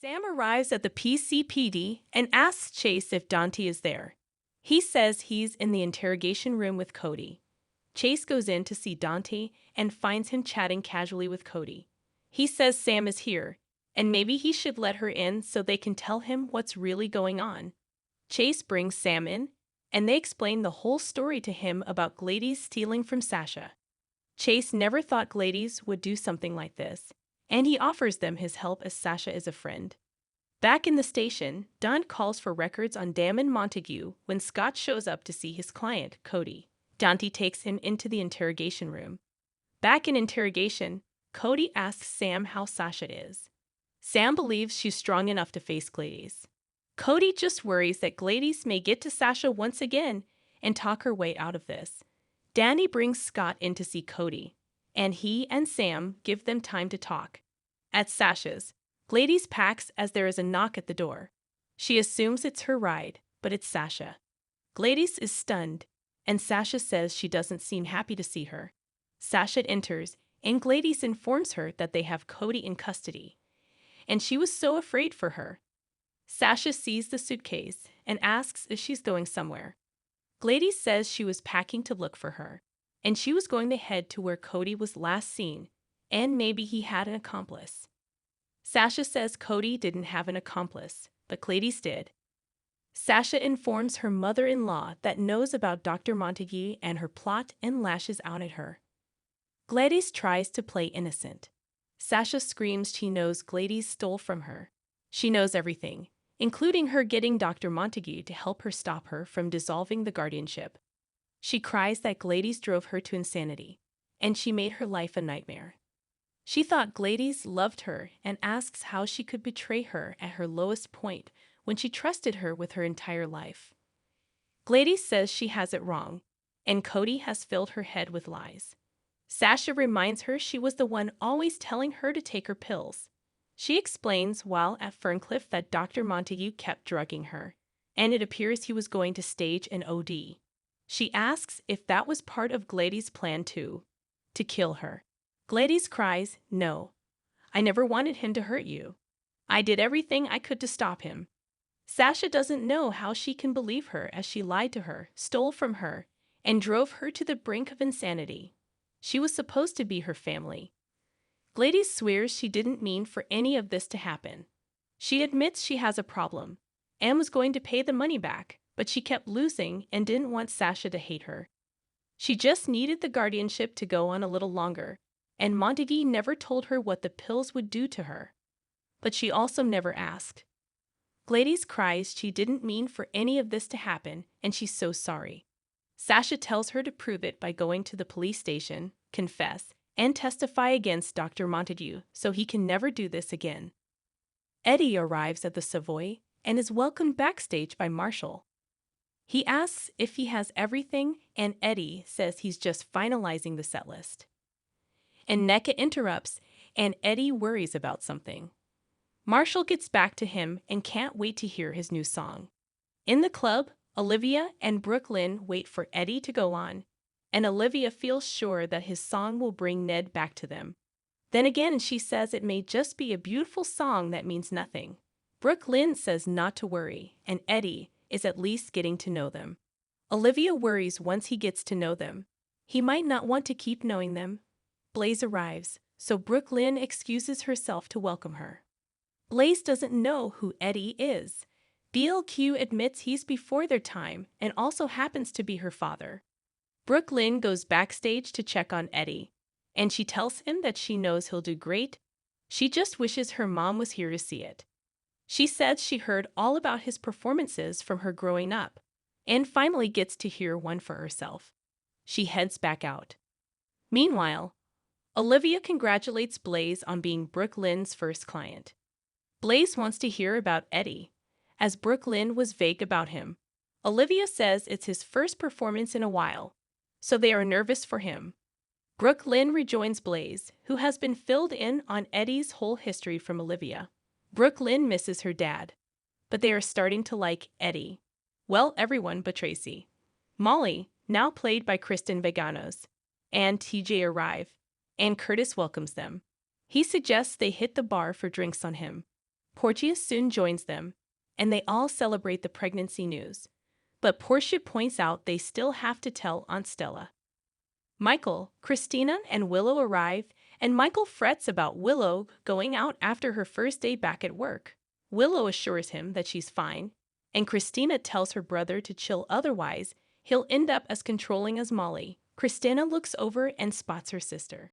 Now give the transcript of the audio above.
Sam arrives at the PCPD and asks Chase if Dante is there. He says he's in the interrogation room with Cody. Chase goes in to see Dante and finds him chatting casually with Cody. He says Sam is here, and maybe he should let her in so they can tell him what's really going on. Chase brings Sam in, and they explain the whole story to him about Gladys stealing from Sasha. Chase never thought Gladys would do something like this, and he offers them his help as Sasha is a friend. Back in the station, Don calls for records on Damon Montague when Scott shows up to see his client, Cody. Dante takes him into the interrogation room. Back in interrogation, Cody asks Sam how Sasha is. Sam believes she's strong enough to face Gladys. Cody just worries that Gladys may get to Sasha once again and talk her way out of this. Danny brings Scott in to see Cody, and he and Sam give them time to talk. At Sasha's, Gladys packs as there is a knock at the door. She assumes it's her ride, but it's Sasha. Gladys is stunned, and Sasha says she doesn't seem happy to see her. Sasha enters, and Gladys informs her that they have Cody in custody, and she was so afraid for her. Sasha sees the suitcase and asks if she's going somewhere. Gladys says she was packing to look for her, and she was going to head to where Cody was last seen, and maybe he had an accomplice. Sasha says Cody didn't have an accomplice, but Gladys did. Sasha informs her mother-in-law that knows about Dr. Montague and her plot and lashes out at her. Gladys tries to play innocent. Sasha screams she knows Gladys stole from her. She knows everything, including her getting Dr. Montague to help her stop her from dissolving the guardianship. She cries that Gladys drove her to insanity, and she made her life a nightmare. She thought Gladys loved her and asks how she could betray her at her lowest point when she trusted her with her entire life. Gladys says she has it wrong, and Cody has filled her head with lies. Sasha reminds her she was the one always telling her to take her pills. She explains while at Ferncliff that Dr. Montague kept drugging her, and it appears he was going to stage an OD. She asks if that was part of Gladys' plan too, to kill her. Gladys cries, "No, I never wanted him to hurt you. I did everything I could to stop him." Sasha doesn't know how she can believe her as she lied to her, stole from her, and drove her to the brink of insanity. She was supposed to be her family. Gladys swears she didn't mean for any of this to happen. She admits she has a problem and was going to pay the money back, but she kept losing and didn't want Sasha to hate her. She just needed the guardianship to go on a little longer, and Montague never told her what the pills would do to her. But she also never asked. Gladys cries she didn't mean for any of this to happen, and she's so sorry. Sasha tells her to prove it by going to the police station, confess, and testify against Dr. Montague so he can never do this again. Eddie arrives at the Savoy and is welcomed backstage by Marshall. He asks if he has everything, and Eddie says he's just finalizing the set list. And NECA interrupts, and Eddie worries about something. Marshall gets back to him and can't wait to hear his new song. In the club, Olivia and Brooklyn wait for Eddie to go on, and Olivia feels sure that his song will bring Ned back to them. Then again, she says it may just be a beautiful song that means nothing. Brooklyn says not to worry, and Eddie is at least getting to know them. Olivia worries once he gets to know them. He might not want to keep knowing them. Blaze arrives, so Brooklyn excuses herself to welcome her. Blaze doesn't know who Eddie is. BLQ admits he's before their time and also happens to be her father. Brooklyn goes backstage to check on Eddie, and she tells him that she knows he'll do great. She just wishes her mom was here to see it. She says she heard all about his performances from her growing up, and finally gets to hear one for herself. She heads back out. Meanwhile, Olivia congratulates Blaze on being Brooklyn's first client. Blaze wants to hear about Eddie, as Brooklyn was vague about him. Olivia says it's his first performance in a while, so they are nervous for him. Brooklyn rejoins Blaze, who has been filled in on Eddie's whole history from Olivia. Brooklyn misses her dad, but they are starting to like Eddie. Well, everyone but Tracy. Molly, now played by Kristen Vaganos, and TJ arrive, and Curtis welcomes them. He suggests they hit the bar for drinks on him. Porteous soon joins them, and they all celebrate the pregnancy news. But Portia points out they still have to tell Aunt Stella. Michael, Christina, and Willow arrive, and Michael frets about Willow going out after her first day back at work. Willow assures him that she's fine, and Christina tells her brother to chill, otherwise he'll end up as controlling as Molly. Christina looks over and spots her sister.